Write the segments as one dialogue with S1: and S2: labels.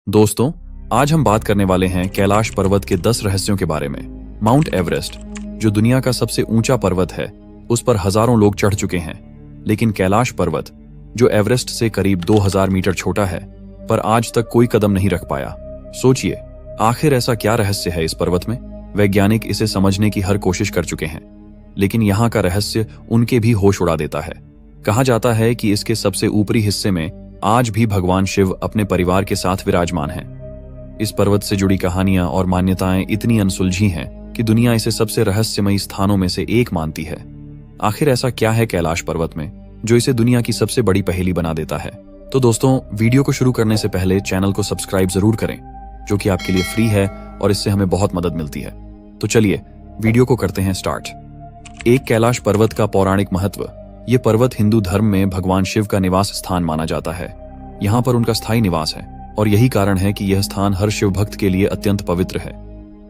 S1: दोस्तों, आज हम बात करने वाले हैं कैलाश पर्वत के 10 रहस्यों के बारे में। माउंट एवरेस्ट, जो दुनिया का सबसे ऊंचा पर्वत है, उस पर हजारों लोग चढ़ चुके हैं। लेकिन कैलाश पर्वत, जो एवरेस्ट से करीब 2000 मीटर छोटा है, पर आज तक कोई कदम नहीं रख पाया। सोचिए, आखिर ऐसा क्या रहस्य है इस पर्वत में? वैज्ञानिक इसे समझने की हर कोशिश कर चुके हैं, लेकिन यहाँ का रहस्य उनके भी होश उड़ा देता है। कहा जाता है कि इसके सबसे ऊपरी हिस्से में आज भी भगवान शिव अपने परिवार के साथ विराजमान हैं। इस पर्वत से जुड़ी कहानियां और मान्यताएं इतनी अनसुलझी हैं कि दुनिया इसे सबसे रहस्यमयी स्थानों में से एक मानती है। आखिर ऐसा क्या है कैलाश पर्वत में जो इसे दुनिया की सबसे बड़ी पहेली बना देता है? तो दोस्तों, वीडियो को शुरू करने से पहले चैनल को सब्सक्राइब जरूर करें, जो कि आपके लिए फ्री है और इससे हमें बहुत मदद मिलती है। तो चलिए वीडियो को करते हैं स्टार्ट। एक कैलाश पर्वत का पौराणिक महत्व। ये पर्वत हिंदू धर्म में भगवान शिव का निवास स्थान माना जाता है। यहाँ पर उनका स्थायी निवास है और यही कारण है कि यह स्थान हर शिव भक्त के लिए अत्यंत पवित्र है।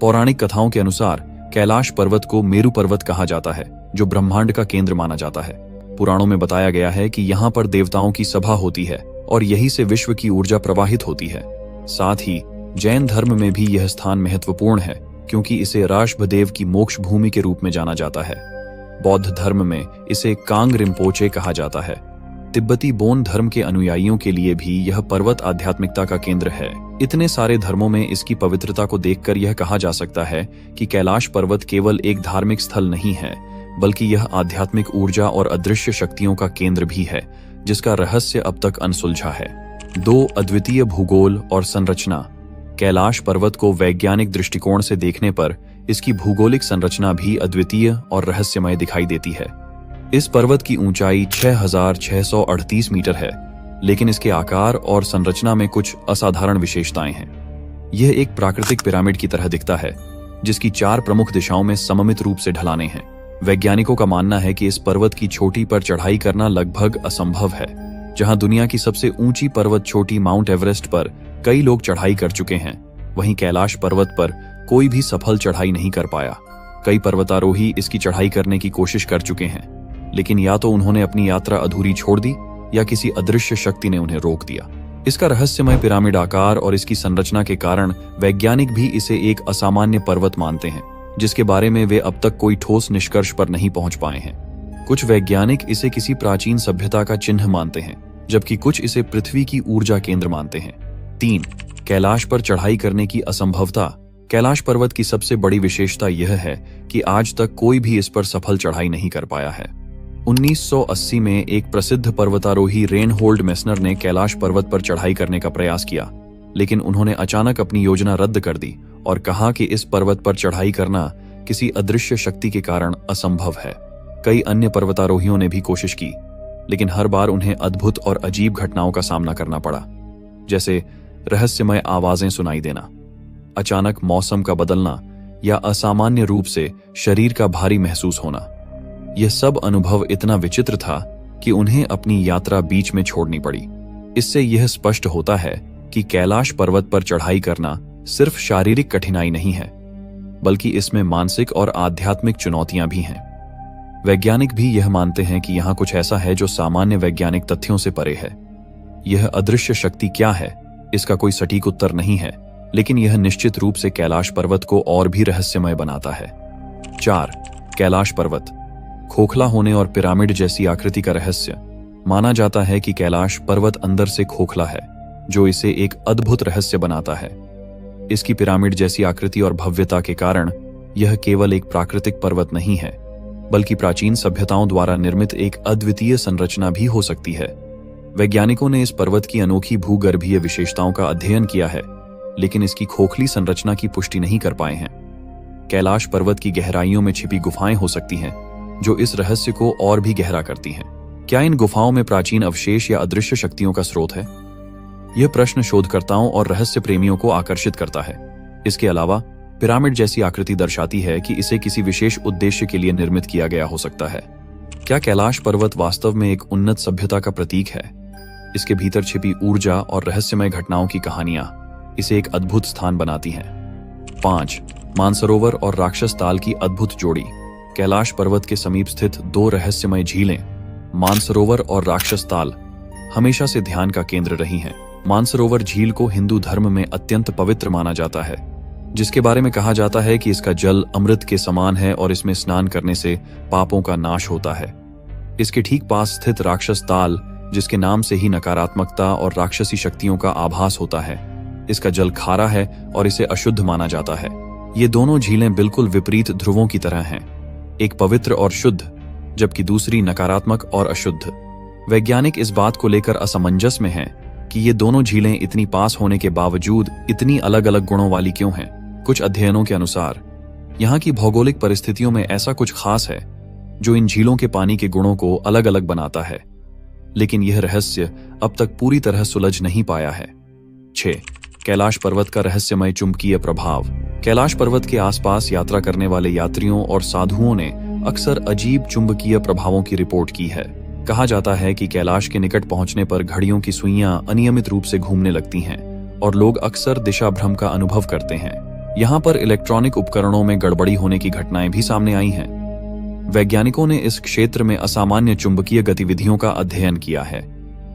S1: पौराणिक कथाओं के अनुसार कैलाश पर्वत को मेरु पर्वत कहा जाता है, जो ब्रह्मांड का केंद्र माना जाता है। पुराणों में बताया गया है कि यहाँ पर देवताओं की सभा होती है और यहीं से विश्व की ऊर्जा प्रवाहित होती है। साथ ही जैन धर्म में भी यह स्थान महत्वपूर्ण है, क्योंकि इसे ऋषभदेव की मोक्ष भूमि के रूप में जाना जाता है। बौद्ध धर्म में इसे कांग रिम्पोचे कहा जाता है। तिब्बती बोन धर्म के अनुयायियों के लिए भी यह पर्वत आध्यात्मिकता का केंद्र है। इतने सारे धर्मों में इसकी पवित्रता को देखकर यह कहा जा सकता है कि कैलाश पर्वत केवल एक धार्मिक स्थल नहीं है, बल्कि यह आध्यात्मिक ऊर्जा और अदृश्य शक्तियों का केंद्र भी है, जिसका रहस्य अब तक अनसुलझा है। 2 अद्वितीय भूगोल और संरचना। कैलाश पर्वत को वैज्ञानिक दृष्टिकोण से देखने पर इसकी भूगोलिक संरचना भी अद्वितीय और रहस्यमय दिखाई देती है। इस पर्वत की ऊंचाई 6638 मीटर है, लेकिन इसके आकार और संरचना में कुछ असाधारण विशेषताएं हैं। यह एक प्राकृतिक पिरामिड की तरह दिखता है, जिसकी 4 प्रमुख दिशाओं में सममित रूप से ढलानें हैं। वैज्ञानिकों का मानना है कि इस पर्वत की चोटी पर चढ़ाई करना लगभग असंभव है। जहां दुनिया की सबसे ऊंची पर्वत चोटी माउंट एवरेस्ट पर कई लोग चढ़ाई कर चुके हैं, वहीं कैलाश पर्वत पर कोई भी सफल चढ़ाई नहीं कर पाया। कई पर्वतारोही इसकी चढ़ाई करने की कोशिश कर चुके हैं, लेकिन या तो उन्होंने अपनी यात्रा अधूरी छोड़ दी या किसी अदृश्य शक्ति ने उन्हें रोक दिया। इसका रहस्यमय पिरामिड आकार और इसकी संरचना के कारण वैज्ञानिक भी इसे एक असामान्य पर्वत मानते हैं, जिसके बारे में वे अब तक कोई ठोस निष्कर्ष पर नहीं पहुंच पाए हैं। कुछ वैज्ञानिक इसे किसी प्राचीन सभ्यता का चिन्ह मानते हैं, जबकि कुछ इसे पृथ्वी की ऊर्जा केंद्र मानते हैं। 3. कैलाश पर चढ़ाई करने की असंभवता। कैलाश पर्वत की सबसे बड़ी विशेषता यह है कि आज तक कोई भी इस पर सफल चढ़ाई नहीं कर पाया है। 1980 में एक प्रसिद्ध पर्वतारोही रेनहोल्ड मेसनर ने कैलाश पर्वत पर चढ़ाई करने का प्रयास किया, लेकिन उन्होंने अचानक अपनी योजना रद्द कर दी और कहा कि इस पर्वत पर चढ़ाई करना किसी अदृश्य शक्ति के कारण असंभव है। कई अन्य पर्वतारोहियों ने भी कोशिश की, लेकिन हर बार उन्हें अद्भुत और अजीब घटनाओं का सामना करना पड़ा, जैसे रहस्यमय आवाजें सुनाई देना, अचानक मौसम का बदलना या असामान्य रूप से शरीर का भारी महसूस होना। यह सब अनुभव इतना विचित्र था कि उन्हें अपनी यात्रा बीच में छोड़नी पड़ी। इससे यह स्पष्ट होता है कि कैलाश पर्वत पर चढ़ाई करना सिर्फ शारीरिक कठिनाई नहीं है, बल्कि इसमें मानसिक और आध्यात्मिक चुनौतियां भी हैं। वैज्ञानिक भी यह मानते हैं कि यहाँ कुछ ऐसा है जो सामान्य वैज्ञानिक तथ्यों से परे है। यह अदृश्य शक्ति क्या है, इसका कोई सटीक उत्तर नहीं है, लेकिन यह निश्चित रूप से कैलाश पर्वत को और भी रहस्यमय बनाता है। 4. कैलाश पर्वत, खोखला होने और पिरामिड जैसी आकृति का रहस्य। माना जाता है कि कैलाश पर्वत अंदर से खोखला है, जो इसे एक अद्भुत रहस्य बनाता है। इसकी पिरामिड जैसी आकृति और भव्यता के कारण यह केवल एक प्राकृतिक पर्वत नहीं है, बल्कि प्राचीन सभ्यताओं द्वारा निर्मित एक अद्वितीय संरचना भी हो सकती है। वैज्ञानिकों ने इस पर्वत की अनोखी भूगर्भीय विशेषताओं का अध्ययन किया है, लेकिन इसकी खोखली संरचना की पुष्टि नहीं कर पाए हैं। कैलाश पर्वत की गहराइयों में छिपी गुफाएं हो सकती हैं, जो इस रहस्य को और भी गहरा करती हैं। क्या इन गुफाओं में प्राचीन अवशेष या अदृश्य शक्तियों का स्रोत है? यह प्रश्न शोधकर्ताओं और रहस्य प्रेमियों को आकर्षित करता है। इसके अलावा पिरामिड जैसी आकृति दर्शाती है कि इसे किसी विशेष उद्देश्य के लिए निर्मित किया गया हो सकता है। क्या कैलाश पर्वत वास्तव में एक उन्नत सभ्यता का प्रतीक है? इसके भीतर छिपी ऊर्जा और रहस्यमय घटनाओं की कहानियां इसे एक अद्भुत स्थान बनाती हैं। 5. मानसरोवर और राक्षस ताल की अद्भुत जोड़ी। कैलाश पर्वत के समीप स्थित 2 रहस्यमय झीलें, मानसरोवर और राक्षस ताल, हमेशा से ध्यान का केंद्र रही हैं। मानसरोवर झील को हिंदू धर्म में अत्यंत पवित्र माना जाता है, जिसके बारे में कहा जाता है कि इसका जल अमृत के समान है और इसमें स्नान करने से पापों का नाश होता है। इसके ठीक पास स्थित राक्षस ताल, जिसके नाम से ही नकारात्मकता और राक्षसी शक्तियों का आभास होता है, इसका जल खारा है और इसे अशुद्ध माना जाता है। ये दोनों झीलें बिल्कुल विपरीत ध्रुवों की तरह हैं, एक पवित्र और शुद्ध, जबकि दूसरी नकारात्मक और अशुद्ध। वैज्ञानिक इस बात को लेकर असमंजस में हैं कि ये दोनों झीलें इतनी पास होने के बावजूद इतनी अलग अलग गुणों वाली क्यों हैं। कुछ अध्ययनों के अनुसार यहाँ की भौगोलिक परिस्थितियों में ऐसा कुछ खास है जो इन झीलों के पानी के गुणों को अलग अलग बनाता है, लेकिन यह रहस्य अब तक पूरी तरह सुलझ नहीं पाया है। 6. कैलाश पर्वत का रहस्यमय चुंबकीय प्रभाव। कैलाश पर्वत के आसपास यात्रा करने वाले यात्रियों और साधुओं ने अक्सर अजीब चुंबकीय प्रभावों की रिपोर्ट की है। कहा जाता है कि कैलाश के निकट पहुंचने पर घड़ियों की सुइयां अनियमित रूप से घूमने लगती हैं और लोग अक्सर दिशा भ्रम का अनुभव करते हैं। यहाँ पर इलेक्ट्रॉनिक उपकरणों में गड़बड़ी होने की घटनाएं भी सामने आई हैं। वैज्ञानिकों ने इस क्षेत्र में असामान्य चुंबकीय गतिविधियों का अध्ययन किया है,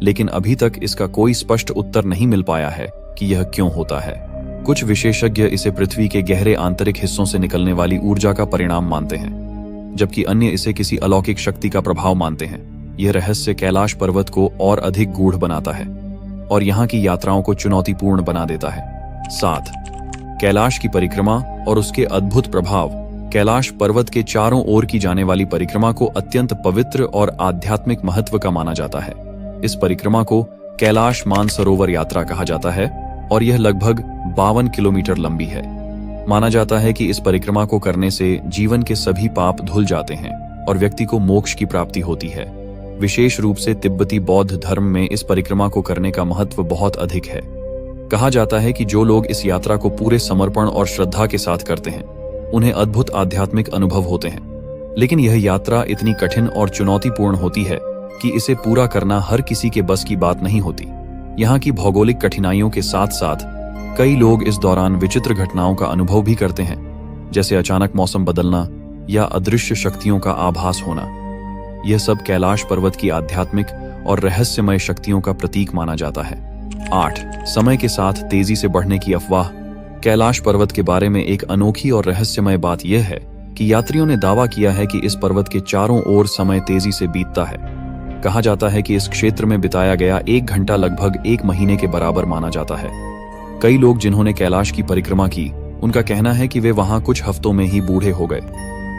S1: लेकिन अभी तक इसका कोई स्पष्ट उत्तर नहीं मिल पाया है कि यह क्यों होता है। कुछ विशेषज्ञ इसे पृथ्वी के गहरे आंतरिक हिस्सों से निकलने वाली ऊर्जा का परिणाम मानते हैं, जबकि अन्य इसे किसी अलौकिक शक्ति का प्रभाव मानते हैं। यह रहस्य कैलाश पर्वत को और अधिक गूढ़ बनाता है और यहाँ की यात्राओं को चुनौतीपूर्ण बना देता है। 7. कैलाश की परिक्रमा और उसके अद्भुत प्रभाव। कैलाश पर्वत के चारों ओर की जाने वाली परिक्रमा को अत्यंत पवित्र और आध्यात्मिक महत्व का माना जाता है। इस परिक्रमा को कैलाश मानसरोवर यात्रा कहा जाता है और यह लगभग 52 किलोमीटर लंबी है। माना जाता है कि इस परिक्रमा को करने से जीवन के सभी पाप धुल जाते हैं और व्यक्ति को मोक्ष की प्राप्ति होती है। विशेष रूप से तिब्बती बौद्ध धर्म में इस परिक्रमा को करने का महत्व बहुत अधिक है। कहा जाता है कि जो लोग इस यात्रा को पूरे समर्पण और श्रद्धा के साथ करते हैं, उन्हें अद्भुत आध्यात्मिक अनुभव होते हैं। लेकिन यह यात्रा इतनी कठिन और चुनौतीपूर्ण होती है कि इसे पूरा करना हर किसी के बस की बात नहीं होती। यहाँ की भौगोलिक कठिनाइयों के साथ साथ कई लोग इस दौरान विचित्र घटनाओं का अनुभव भी करते हैं, जैसे अचानक मौसम बदलना या अदृश्य शक्तियों का आभास होना। यह सब कैलाश पर्वत की आध्यात्मिक और रहस्यमय शक्तियों का प्रतीक माना जाता है। 8. समय के साथ तेजी से बढ़ने की अफवाह। कैलाश पर्वत के बारे में एक अनोखी और रहस्यमय बात यह है कि यात्रियों ने दावा किया है कि इस पर्वत के चारों ओर समय तेजी से बीतता है। कहा जाता है कि इस क्षेत्र में बिताया गया 1 घंटा लगभग 1 महीने के बराबर माना जाता है। कई लोग जिन्होंने कैलाश की परिक्रमा की, उनका कहना है कि वे वहां कुछ हफ्तों में ही बूढ़े हो गए,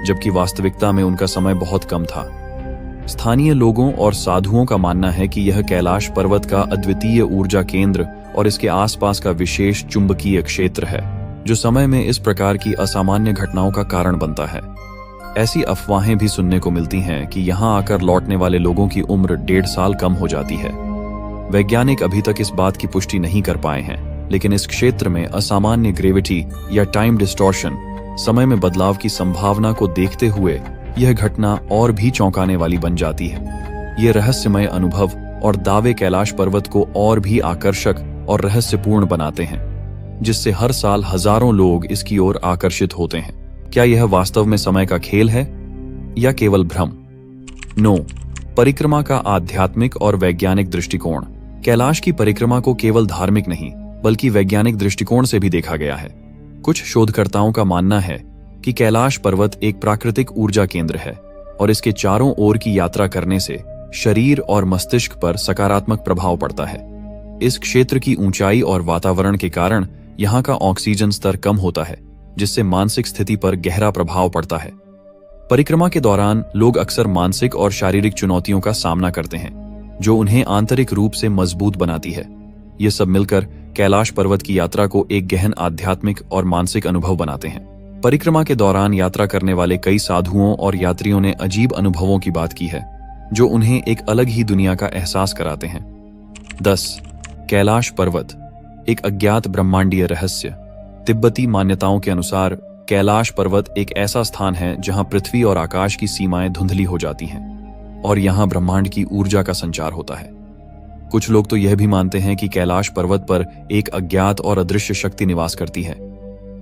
S1: जबकि वास्तविकता में उनका समय बहुत कम था। स्थानीय लोगों और साधुओं का मानना है कि यह कैलाश पर्वत का अद्वितीय ऊर्जा केंद्र और इसके आसपास का विशेष चुंबकीय क्षेत्र है, जो समय में इस प्रकार की असामान्य घटनाओं का कारण बनता है। ऐसी अफवाहें भी सुनने को मिलती हैं कि यहाँ आकर लौटने वाले लोगों की उम्र 1.5 साल कम हो जाती है। वैज्ञानिक अभी तक इस बात की पुष्टि नहीं कर पाए हैं, लेकिन इस क्षेत्र में असामान्य ग्रेविटी या टाइम डिस्टॉर्शन, समय में बदलाव की संभावना को देखते हुए यह घटना और भी चौंकाने वाली बन जाती है। ये रहस्यमय अनुभव और दावे कैलाश पर्वत को और भी आकर्षक और रहस्यपूर्ण बनाते हैं, जिससे हर साल हजारों लोग इसकी ओर आकर्षित होते हैं। क्या यह वास्तव में समय का खेल है या केवल भ्रम? 9. परिक्रमा का आध्यात्मिक और वैज्ञानिक दृष्टिकोण। कैलाश की परिक्रमा को केवल धार्मिक नहीं, बल्कि वैज्ञानिक दृष्टिकोण से भी देखा गया है। कुछ शोधकर्ताओं का मानना है कि कैलाश पर्वत एक प्राकृतिक ऊर्जा केंद्र है और इसके चारों ओर की यात्रा करने से शरीर और मस्तिष्क पर सकारात्मक प्रभाव पड़ता है। इस क्षेत्र की ऊंचाई और वातावरण के कारण यहाँ का ऑक्सीजन स्तर कम होता है, जिससे मानसिक स्थिति पर गहरा प्रभाव पड़ता है। परिक्रमा के दौरान लोग अक्सर मानसिक और शारीरिक चुनौतियों का सामना करते हैं, जो उन्हें आंतरिक रूप से मजबूत बनाती है। ये सब मिलकर कैलाश पर्वत की यात्रा को एक गहन आध्यात्मिक और मानसिक अनुभव बनाते हैं। परिक्रमा के दौरान यात्रा करने वाले कई साधुओं और यात्रियों ने अजीब अनुभवों की बात की है, जो उन्हें एक अलग ही दुनिया का एहसास कराते हैं। 10. कैलाश पर्वत, एक अज्ञात ब्रह्मांडीय रहस्य। तिब्बती मान्यताओं के अनुसार कैलाश पर्वत एक ऐसा स्थान है जहां पृथ्वी और आकाश की सीमाएं धुंधली हो जाती हैं और यहां ब्रह्मांड की ऊर्जा का संचार होता है। कुछ लोग तो यह भी मानते हैं कि कैलाश पर्वत पर एक अज्ञात और अदृश्य शक्ति निवास करती है,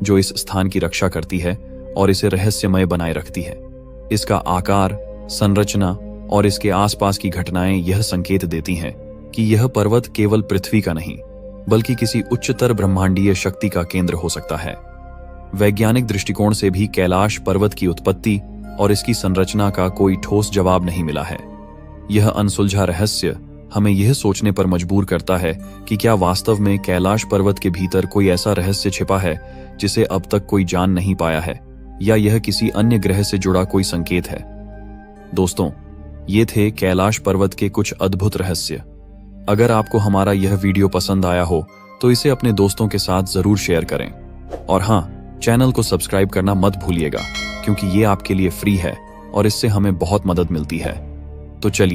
S1: जो इस स्थान की रक्षा करती है और इसे रहस्यमय बनाए रखती है। इसका आकार, संरचना और इसके आसपास की घटनाएं यह संकेत देती हैं कि यह पर्वत केवल पृथ्वी का नहीं, बल्कि किसी उच्चतर ब्रह्मांडीय शक्ति का केंद्र हो सकता है। वैज्ञानिक दृष्टिकोण से भी कैलाश पर्वत की उत्पत्ति और इसकी संरचना का कोई ठोस जवाब नहीं मिला है। यह अनसुलझा रहस्य हमें यह सोचने पर मजबूर करता है कि क्या वास्तव में कैलाश पर्वत के भीतर कोई ऐसा रहस्य छिपा है जिसे अब तक कोई जान नहीं पाया है, या यह किसी अन्य ग्रह से जुड़ा कोई संकेत है। दोस्तों, ये थे कैलाश पर्वत के कुछ अद्भुत रहस्य। अगर आपको हमारा यह वीडियो पसंद आया हो तो इसे अपने दोस्तों के साथ जरूर शेयर करें। और हाँ, चैनल को सब्सक्राइब करना मत भूलिएगा, क्योंकि ये आपके लिए फ्री है और इससे हमें बहुत मदद मिलती है। तो चलिए